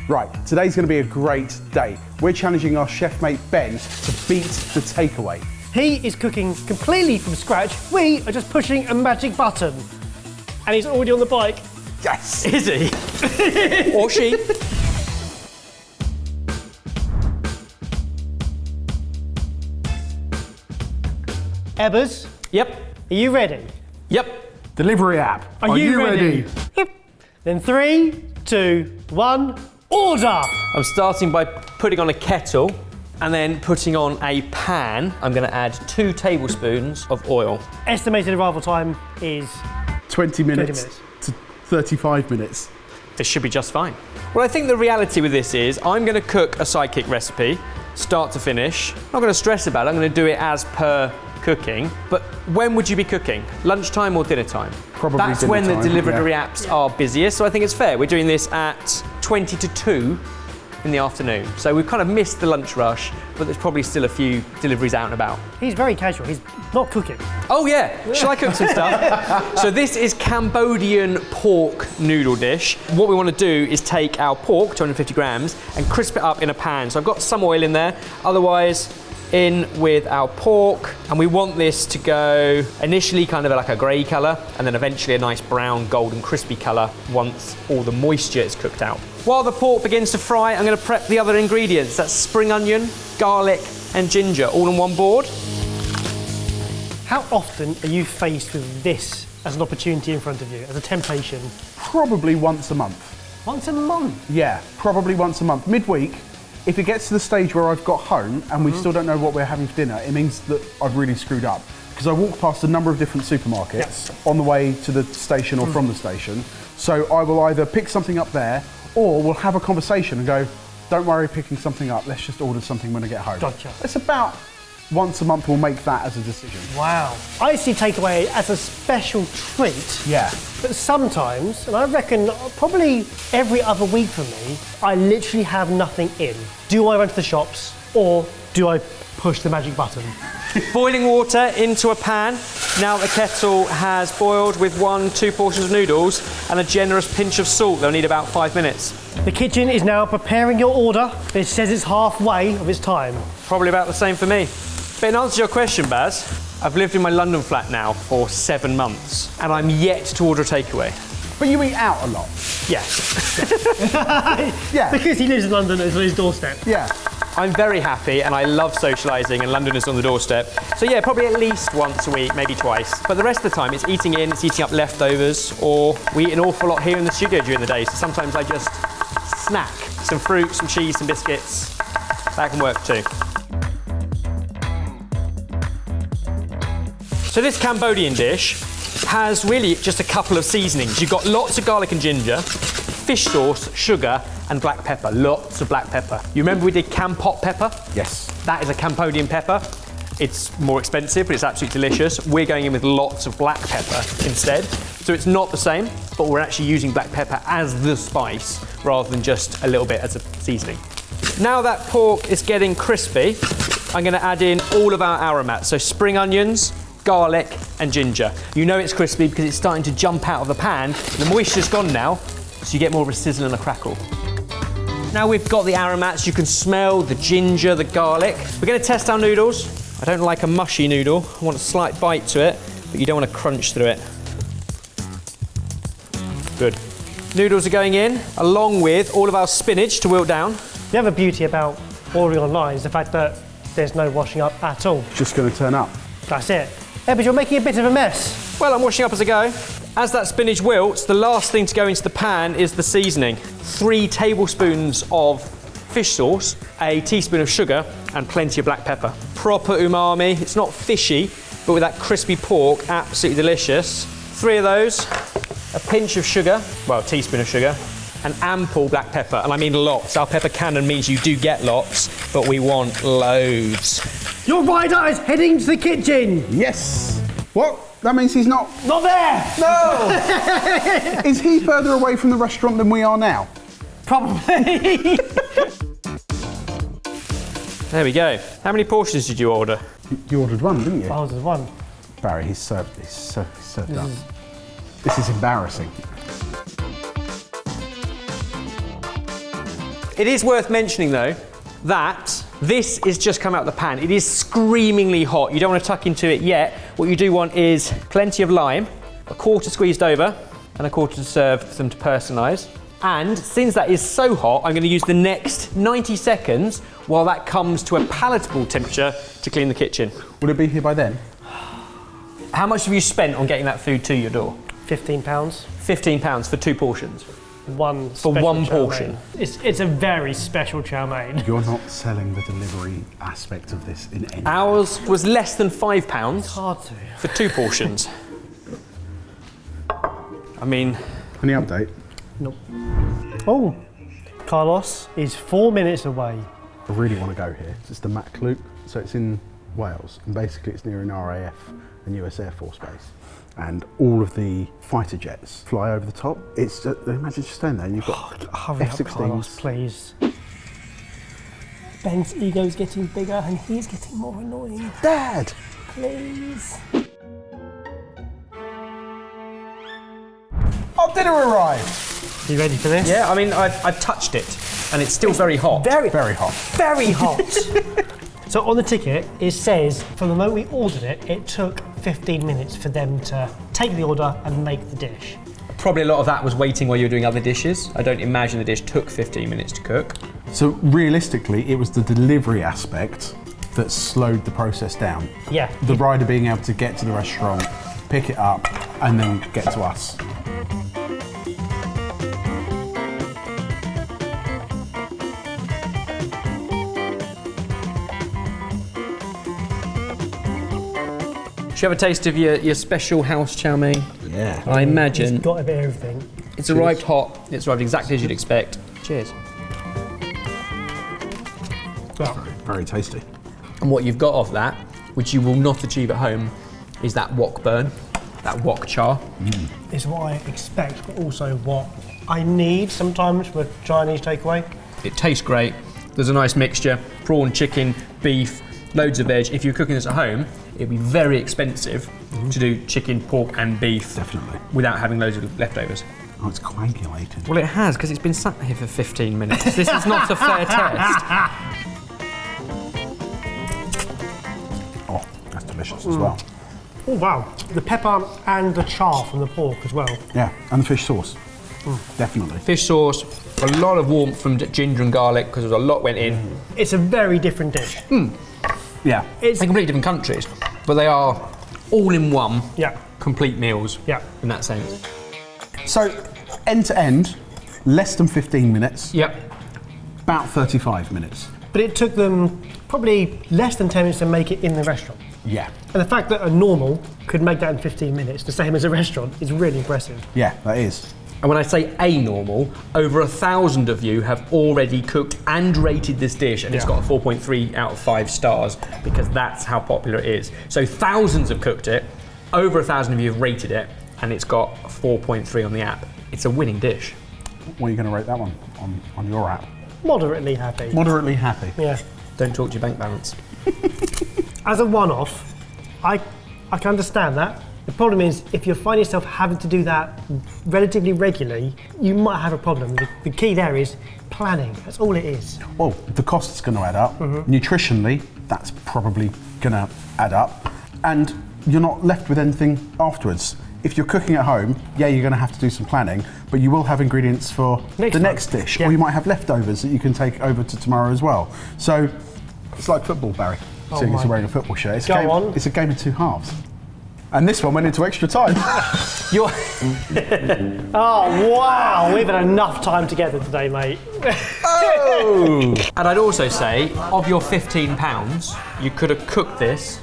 Right, today's going to be a great day. We're challenging our chef mate Ben to beat the takeaway. He is cooking completely from scratch. We are just pushing a magic button. And he's already on the bike. Yes! Is he? Or she? Ebbers, Yep. are you ready? Yep. Delivery app. Are you ready? Yep. Then 3, 2, 1, order! I'm starting by putting on a kettle and then putting on a pan. I'm going to add 2 tablespoons of oil. Estimated arrival time is 20 minutes, 20 minutes. to 35 minutes. This should be just fine. Well, I think the reality with this is I'm going to cook a Sidekick recipe, start to finish. I'm not going to stress about it. I'm going to do it as per cooking. But when would you be cooking? Lunchtime or dinner time? Probably That's dinner when the time, delivery yeah. apps are busiest, so I think it's fair. We're doing this at 20 to 2 in the afternoon. So we've kind of missed the lunch rush, but there's probably still a few deliveries out and about. He's very casual. He's not cooking. Oh yeah, shall I cook some stuff? So this is Cambodian pork noodle dish. What we want to do is take our pork, 250 grams, and crisp it up in a pan. So I've got some oil in there, otherwise in with our pork, and we want this to go initially kind of like a grey colour and then eventually a nice brown, golden, crispy colour once all the moisture is cooked out. While the pork begins to fry, I'm going to prep the other ingredients. That's spring onion, garlic and ginger, all on one board. How often are you faced with this as an opportunity in front of you, as a temptation? Probably once a month. Once a month? Yeah, probably once a month. Midweek, if it gets to the stage where I've got home and we still don't know what we're having for dinner, it means that I've really screwed up. Because I walk past a number of different supermarkets on the way to the station or from the station. So I will either pick something up there or we'll have a conversation and go, don't worry picking something up, let's just order something when I get home. Gotcha. It's about once a month we'll make that as a decision. Wow. I see takeaway as a special treat. Yeah. But sometimes, and I reckon probably every other week for me, I literally have nothing in. Do I run to the shops or do I push the magic button? Boiling water into a pan. Now the kettle has boiled with 2 portions of noodles and a generous pinch of salt. They'll need about 5 minutes. The kitchen is now preparing your order. It says it's halfway of its time. Probably about the same for me. But in answer to your question, Baz, I've lived in my London flat now for 7 months and I'm yet to order a takeaway. But you eat out a lot. Yes. Yeah. Because he lives in London, it's on his doorstep. Yeah. I'm very happy and I love socialising and London is on the doorstep. So yeah, probably at least once a week, maybe twice. But the rest of the time it's eating in, it's eating up leftovers, or we eat an awful lot here in the studio during the day. So sometimes I just snack some fruit, some cheese, some biscuits. That can work too. So this Cambodian dish has really just a couple of seasonings. You've got lots of garlic and ginger, fish sauce, sugar, and black pepper. Lots of black pepper. You remember we did Cam pot pepper? Yes. That is a Cambodian pepper. It's more expensive, but it's absolutely delicious. We're going in with lots of black pepper instead. So it's not the same, but we're actually using black pepper as the spice rather than just a little bit as a seasoning. Now that pork is getting crispy, I'm going to add in all of our aromats. So spring onions, garlic and ginger. You know it's crispy because it's starting to jump out of the pan. The moisture's gone now, so you get more of a sizzle and a crackle. Now we've got the aromats, you can smell the ginger, the garlic. We're going to test our noodles. I don't like a mushy noodle. I want a slight bite to it, but you don't want to crunch through it. Good. Noodles are going in, along with all of our spinach to wilt down. The other beauty about ordering online is the fact that there's no washing up at all. Just going to turn up. That's it. Yeah, but you're making a bit of a mess. Well, I'm washing up as I go. As that spinach wilts, the last thing to go into the pan is the seasoning. 3 tablespoons of fish sauce, a teaspoon of sugar, and plenty of black pepper. Proper umami. It's not fishy, but with that crispy pork, absolutely delicious. 3 of those, a pinch of sugar, well, a teaspoon of sugar, and ample black pepper, and I mean lots. Our pepper cannon means you do get lots, but we want loads. Your rider is heading to the kitchen. Yes. What? That means he's not there. No! Is he further away from the restaurant than we are now? Probably. There we go. How many portions did you order? You ordered 1, didn't you? I ordered 1. Barry, he's served up. This is embarrassing. It is worth mentioning though that this is just come out of the pan. It is screamingly hot. You don't want to tuck into it yet. What you do want is plenty of lime, a quarter squeezed over, and a quarter to serve for them to personalise. And since that is so hot, I'm going to use the next 90 seconds while that comes to a palatable temperature to clean the kitchen. Will it be here by then? How much have you spent on getting that food to your door? £15. £15 for 2 portions. One For special one chow portion. mein. It's a very special chow mein. You're not selling the delivery aspect of this in any way. Ours was less than £5 Hard to. for 2 portions. I mean, Any update? Nope. Oh, Carlos is 4 minutes away. I really want to go here. It's the Mac Loop, so it's in Wales, and basically it's near an RAF and US Air Force base. And all of the fighter jets fly over the top. It's just, imagine just standing there and you've got Hurry up, F-16s. Carlos, please. Ben's ego's getting bigger and he's getting more annoying. Dad! Please. Our dinner arrived! Are you ready for this? yeah, I mean, I've touched it and it's still very hot. Very, Very hot. very hot. So on the ticket, it says from the moment we ordered it, it took 15 minutes for them to take the order and make the dish. Probably a lot of that was waiting while you were doing other dishes. I don't imagine the dish took 15 minutes to cook. So realistically, it was the delivery aspect that slowed the process down. Yeah. The rider being able to get to the restaurant, pick it up, and then get to us. Should you have a taste of your special house chow mein? Yeah. I imagine It's got a bit of everything. it's arrived hot, it's arrived exactly as you'd expect. Cheers. Well, Very tasty. And what you've got of that, which you will not achieve at home, is that wok burn, that wok char. it's what I expect, but also what I need sometimes for Chinese takeaway. It tastes great. There's a nice mixture, prawn, chicken, beef, loads of veg. If you're cooking this at home, it'd be very expensive to do chicken, pork and beef. Definitely. Without having loads of leftovers. Oh, it's coagulated. Well, it has, because it's been sat here for 15 minutes. This is not a fair test. Oh, that's delicious as well. Oh wow, the pepper and the char from the pork as well. Yeah, and the fish sauce. Definitely. Fish sauce, a lot of warmth from ginger and garlic, because a lot went in. It's a very different dish. Yeah. It's They're completely different countries, but they are all in one yeah, complete meals yeah. in that sense. So, end to end, less than 15 minutes, Yep. about 35 minutes. But it took them probably less than 10 minutes to make it in the restaurant. Yeah. And the fact that a normal could make that in 15 minutes, the same as a restaurant, is really impressive. Yeah, that is. And when I say a normal, over 1,000 of you have already cooked and rated this dish, and it's Yeah. got a 4.3 out of 5 stars, because that's how popular it is. So thousands have cooked it, over 1,000 of you have rated it, and it's got a 4.3 on the app. It's a winning dish. What are you going to rate that one on your app? Moderately happy. Moderately happy. Yeah. Don't talk to your bank balance. As a one-off, I can understand that. The problem is, if you find yourself having to do that relatively regularly, you might have a problem. The key there is planning. That's all it is. Well, the cost's going to add up. Nutritionally, that's probably going to add up. And you're not left with anything afterwards. If you're cooking at home, yeah, you're going to have to do some planning, but you will have ingredients for the time. next dish, Yeah. or you might have leftovers that you can take over to tomorrow as well. So it's like football, Barry. Oh Seeing as my- you're wearing a football shirt, it's, Go on. It's a game of two halves. And this one went into extra time. You're Oh, wow! We've had enough time together today, mate. And I'd also say, of your £15, you could have cooked this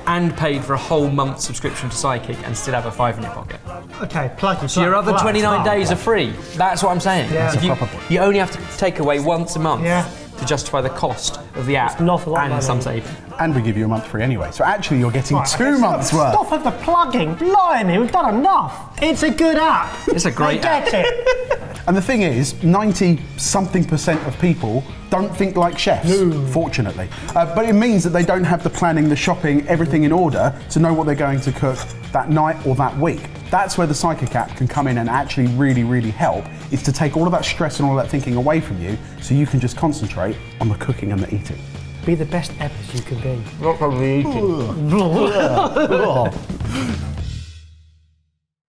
and paid for a whole month's subscription to Sidekick and still have a £5 in your pocket. Okay, plug. So your other 29 days are free. That's what I'm saying. Yeah. If you, That's a proper- you only have to take away once a month Yeah. to justify the cost of the app not a lot of and money. some saving. And we give you a month free anyway. So actually, you're getting Right, 2 okay, months worth. Stop with the plugging. Blimey, we've done enough. It's a good app. It's a great I get it. And the thing is, 90-something% of people don't think like chefs, fortunately. But it means that they don't have the planning, the shopping, everything in order to know what they're going to cook that night or that week. That's where the Sidekick app can come in and actually really, really help, is to take all of that stress and all that thinking away from you so you can just concentrate on the cooking and the eating. Be the best epic you can be. Not probably eating.